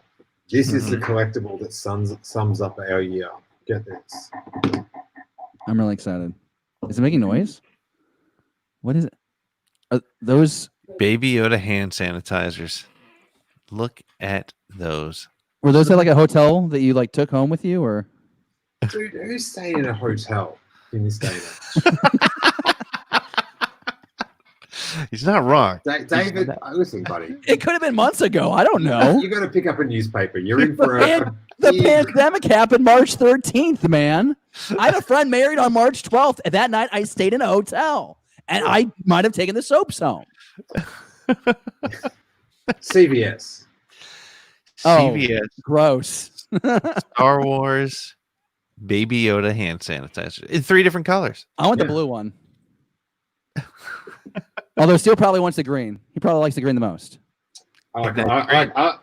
this is the collectible that sums up our year. Get this. I'm really excited. Is it making noise? What is it? Are those Baby Yoda hand sanitizers? Look at those. Were those at like a hotel that you like took home with you, or? Dude, who's staying in a hotel in this day and age? He's not wrong. David, listen, buddy. It could have been months ago. I don't know. You're going to pick up a newspaper. You're in for the pandemic happened March 13th, man. I had a friend married on March 12th, and that night I stayed in a hotel, and I might have taken the soaps home. CVS. CVS, gross. Star Wars, Baby Yoda hand sanitizer in 3 different colors. I want the blue one. Although Steele probably wants the green. He probably likes the green the most. I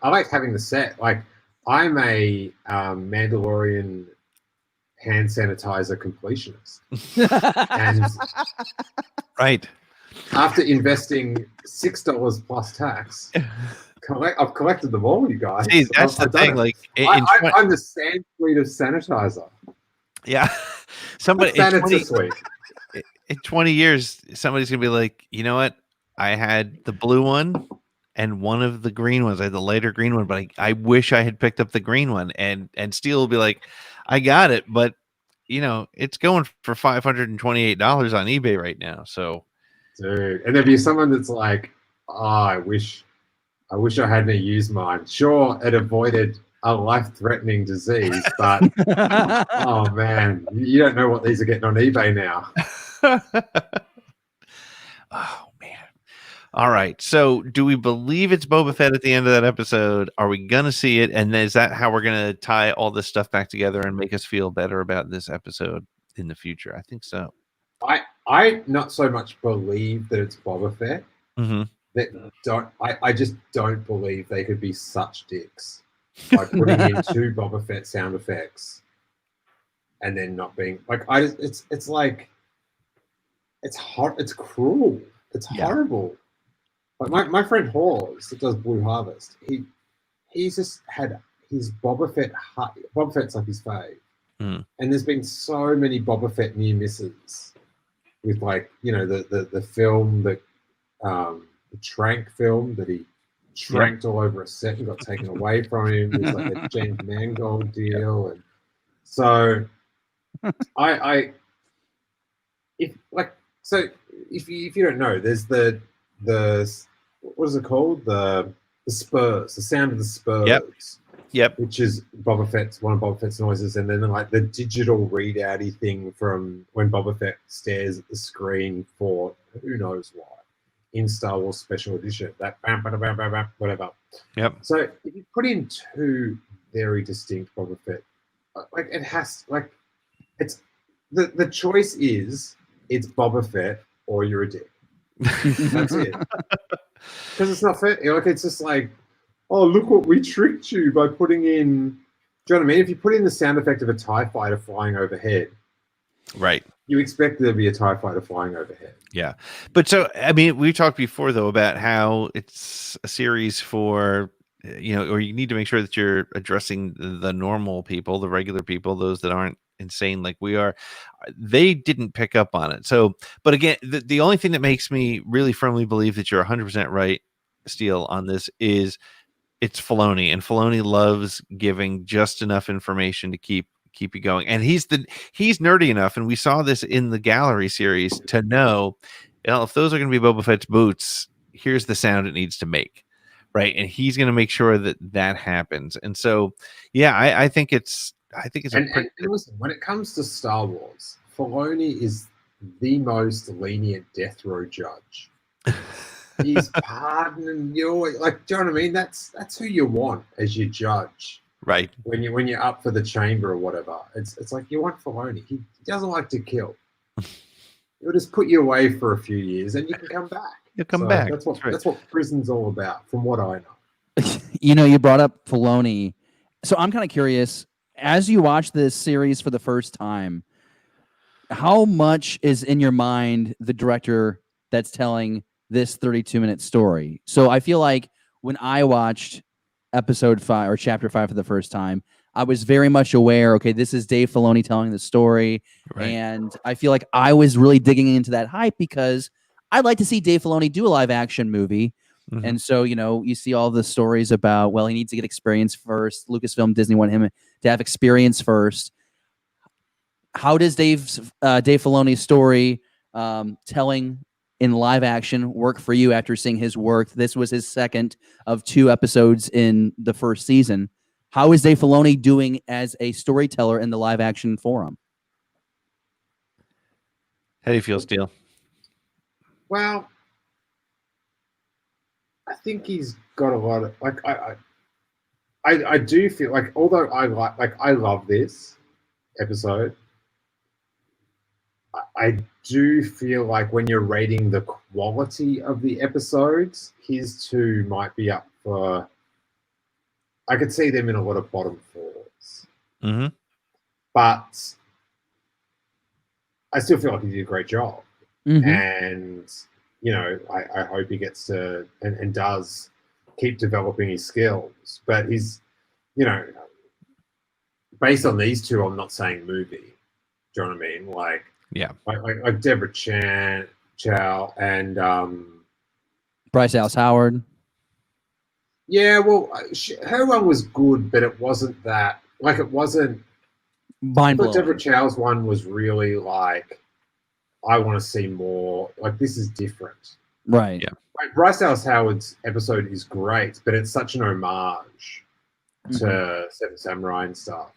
like having the set. Like, I'm a Mandalorian hand sanitizer completionist. And right. After investing $6 plus tax, I've collected them all, you guys. See, that's the thing. Like, I'm the sand fleet of sanitizer. Yeah. Somebody in 20 years, somebody's gonna be like, you know what? I had the blue one and one of the green ones. I had the lighter green one, but I wish I had picked up the green one. And Steele will be like, I got it, but it's going for $528 on eBay right now. So, dude, and there'd be someone that's like, oh, I wish I hadn't used mine. Sure, it avoided a life-threatening disease, but oh man, you don't know what these are getting on eBay now. Oh man. All right. So do we believe it's Boba Fett at the end of that episode? Are we gonna see it? And is that how we're gonna tie all this stuff back together and make us feel better about this episode in the future? I think so. I not so much believe that it's Boba Fett. I just don't believe they could be such dicks by putting in 2 Boba Fett sound effects and then not being like it's like it's hot, it's cruel, it's horrible. Like my friend Hawes that does Blue Harvest, he's just had his Boba Fett. Boba Fett's like his fave, and there's been so many Boba Fett near misses with the film that the Trank film that he tranked all over a set and got taken away from him. There's like a James Mangold deal, and so if you don't know, there's the what is it called, the spurs, the sound of the spurs. Yep. Which is one of Boba Fett's noises, and then like the digital readouty thing from when Boba Fett stares at the screen for who knows what in Star Wars Special Edition. That whatever. Yep. So if you put in 2 very distinct Boba Fett, like it has it's the choice is it's Boba Fett or you're a dick. That's it. Because it's not fair. Like it's just like, oh, look what we tricked you by putting in. Do you know what I mean? If you put in the sound effect of a TIE fighter flying overhead, right, you expect there to be a TIE fighter flying overhead. Yeah. But so, I mean, we talked before, though, about how it's a series for, or you need to make sure that you're addressing the normal people, the regular people, those that aren't insane like we are. They didn't pick up on it. So, but again, the only thing that makes me really firmly believe that you're 100% right, Steele, on this is it's Filoni, and Filoni loves giving just enough information to keep you going. And he's nerdy enough, and we saw this in the Gallery series, to know, if those are going to be Boba Fett's boots, here's the sound it needs to make, right? And he's going to make sure that happens. And so, yeah, I think it's and listen, when it comes to Star Wars, Filoni is the most lenient death row judge. He's pardoning you, like, do you know what I mean? That's who you want as your judge, right? When you're up for the chamber or whatever, it's like you want Filoni. He doesn't like to kill. He'll just put you away for a few years, and you can come back. You'll come back. That's what prison's all about, from what I know. You brought up Filoni, so I'm kind of curious. As you watch this series for the first time, how much is in your mind the director that's telling this 32-minute story? So I feel like when I watched episode 5 or chapter 5 for the first time, I was very much aware, okay, this is Dave Filoni telling the story. Right. And I feel like I was really digging into that hype because I'd like to see Dave Filoni do a live action movie. Mm-hmm. And so, you see all the stories about, well, he needs to get experience first. Lucasfilm, Disney want him to have experience first. How does Dave Filoni's story telling in live action work for you after seeing his work? This was his second of 2 episodes in the first season. How is Dave Filoni doing as a storyteller in the live action forum? How do you feel, Steele? Well, I think he's got a lot of, like, I do feel like, although I love this episode, I do feel like when you're rating the quality of the episodes, his two might be up for. I could see them in a lot of bottom fours, but I still feel like he did a great job, and I hope he gets to and does keep developing his skills. But he's, based on these two, I'm not saying movie. Do you know what I mean? Like, yeah, like Deborah Chow and Bryce Dallas Howard. Yeah, well, her one was good, but it wasn't that. Like, it wasn't. Mind blowing. Deborah Chow's one was really like, I want to see more. Like, this is different. Right. Yeah. Like, Bryce Dallas Howard's episode is great, but it's such an homage to Seven Samurai and stuff.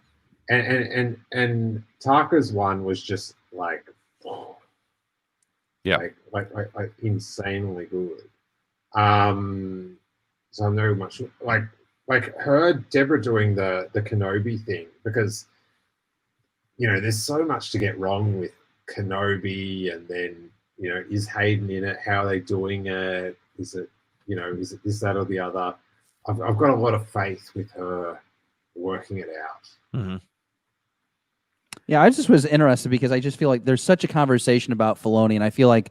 And Taka's one was just like, like insanely good. So I'm very much like her, Deborah doing the Kenobi thing, because there's so much to get wrong with Kenobi, and then is Hayden in it? How are they doing it? Is it this, that, or the other? I've got a lot of faith with her working it out. Yeah, I just was interested because I just feel like there's such a conversation about Filoni, and I feel like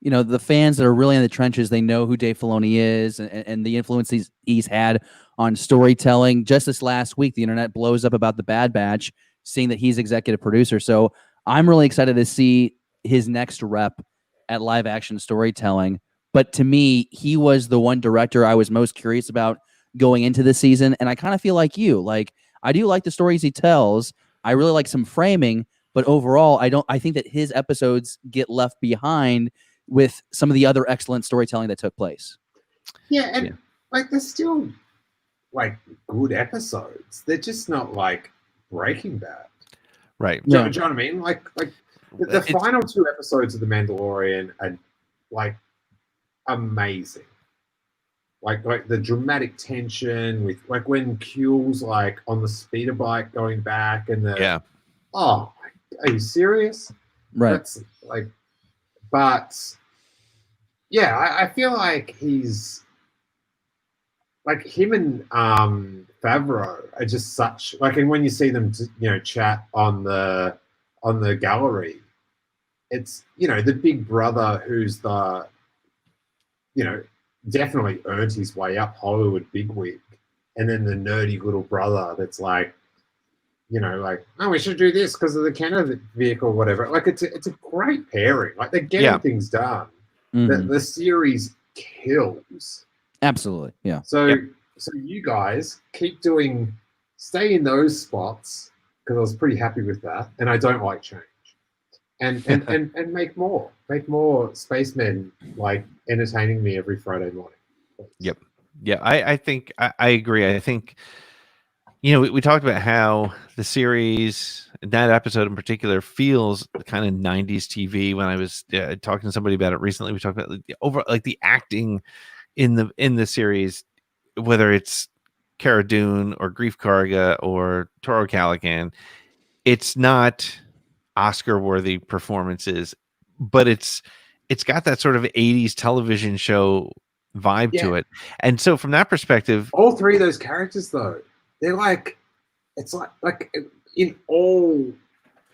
the fans that are really in the trenches, they know who Dave Filoni is and the influence he's had on storytelling. Just this last week, the internet blows up about The Bad Batch, seeing that he's executive producer. So I'm really excited to see his next rep at live action storytelling. But to me, he was the one director I was most curious about going into the season. And I kind of feel like you. Like, I do like the stories he tells. I really like some framing, but overall, I think that his episodes get left behind with some of the other excellent storytelling that took place. Yeah, and like, they're still like good episodes. They're just not like Breaking Bad. Right. Do you know what I mean? Like the final two episodes of The Mandalorian are like amazing. Like the dramatic tension with like when Q's like on the speeder bike going back, and are you serious? Right. That's like, but yeah, I feel like he's like, him and Favreau are just such like, and when you see them chat on the gallery, it's the big brother who's the definitely earned his way up Hollywood bigwig, and then the nerdy little brother that's like, like, oh, we should do this because of the Canada vehicle, whatever. Like, it's a great pairing. Like, they're getting things done. The series kills. Absolutely, yeah. So you guys stay in those spots, because I was pretty happy with that, and I don't like change. And make more spacemen like entertaining me every Friday morning. Yep. Yeah, I think I agree. I think we talked about how the series, that episode in particular, feels kind of 90s TV. When I was talking to somebody about it recently, we talked about the acting in the series, whether it's Cara Dune or Grief Karga or Toro Calican. It's not Oscar-worthy performances, but it's got that sort of 80s television show vibe to it. And so from that perspective, all three of those characters, though, they're like, it's like in all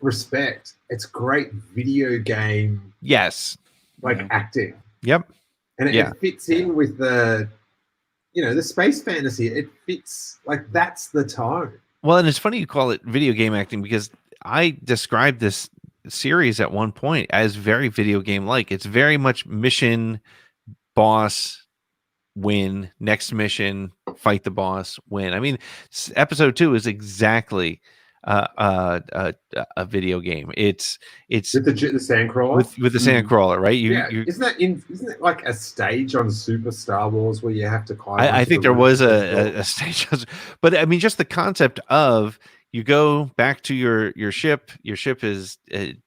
respect, it's great video game acting. Yep. And it fits in with the the space fantasy. It fits, like, that's the tone. Well, and it's funny you call it video game acting, because I described this series at one point as very video game like. It's very much mission, boss, win, next mission, fight the boss, win. I mean, episode 2 is exactly a video game. It's with the sandcrawler, with the sandcrawler, right? Isn't it like a stage on Super Star Wars where you have to climb? I think there was a stage, but I mean, just the concept of, you go back to your ship. Your ship is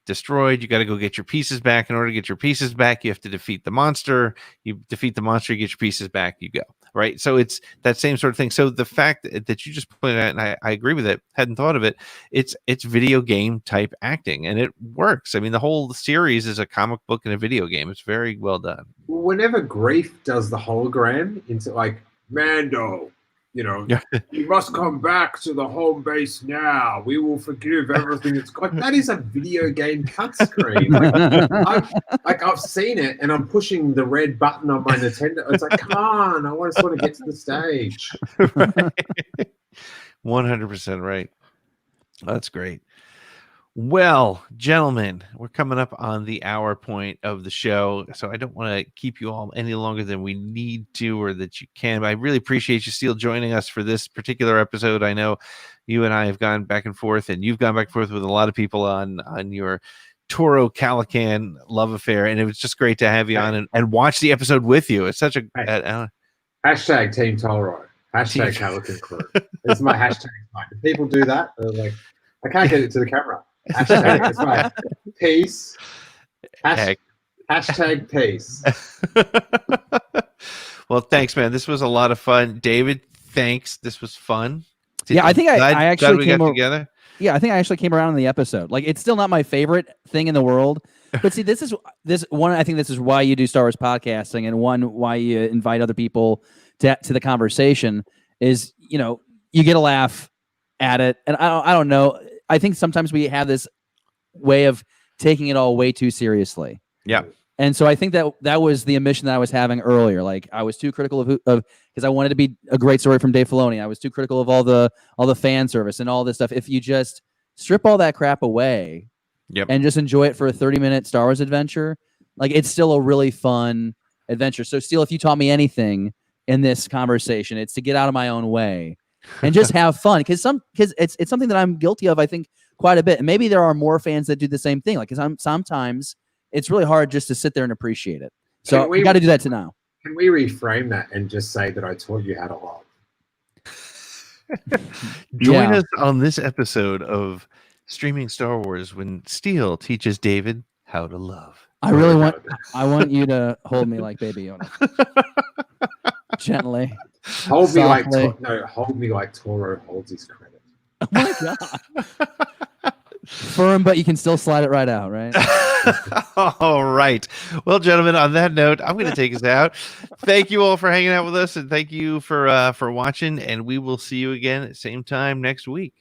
destroyed. You got to go get your pieces back. In order to get your pieces back, you have to defeat the monster. You defeat the monster, you get your pieces back. You go. right? So it's that same sort of thing. So the fact that you just pointed out, and I agree with it, hadn't thought of it, it's video game type acting, and it works. I mean, the whole series is a comic book and a video game. It's very well done. Whenever Grief does the hologram into like, Mando, you know, you must come back to the home base now. We will forgive everything. It's like, that is a video game touchscreen. I've seen it, and I'm pushing the red button on my Nintendo. It's like, come on, I want to sort of get to the stage. 100% right. That's great. Well, gentlemen, we're coming up on the hour point of the show, so I don't want to keep you all any longer than we need to or that you can. But I really appreciate you, Steele, joining us for this particular episode. I know you and I have gone back and forth, and you've gone back and forth with a lot of people on your Toro Calican love affair, and it was just great to have you on and watch the episode with you. It's such a hashtag Team Toro, hashtag Calican crew. It's my hashtag. If people do that, they're like, I can't get it to the camera. Hashtag, it's my peace. Hashtag peace. Well, thanks, man. This was a lot of fun. David, thanks. This was fun. Yeah, I think I actually came together. Yeah, I think I actually came around in the episode. Like, it's still not my favorite thing in the world, but see, this is one. I think this is why you do Star Wars podcasting, and one why you invite other people to the conversation is, you know, you get a laugh at it, and I don't know. I think sometimes we have this way of taking it all way too seriously. Yeah. And so I think that was the omission that I was having earlier. Like, I was too critical of because I wanted to be a great story from Dave Filoni. I was too critical of all the fan service and all this stuff. If you just strip all that crap away and just enjoy it for a 30-minute Star Wars adventure, like, it's still a really fun adventure. So, Steele, if you taught me anything in this conversation, it's to get out of my own way and just have fun, because it's something that I'm guilty of, I think, quite a bit. And maybe there are more fans that do the same thing. Like, because sometimes it's really hard just to sit there and appreciate it. So we got to do that now. Can we reframe that and just say that I taught you how to love? Join us on this episode of Streaming Star Wars when Steele teaches David how to love. I want you to hold me like Baby Yoda. Gently. Hold me like Toro holds his credit. Oh my God. Firm, but you can still slide it right out, right? All right. Well, gentlemen, on that note, I'm going to take us out. Thank you all for hanging out with us, and thank you for watching, and we will see you again at the same time next week.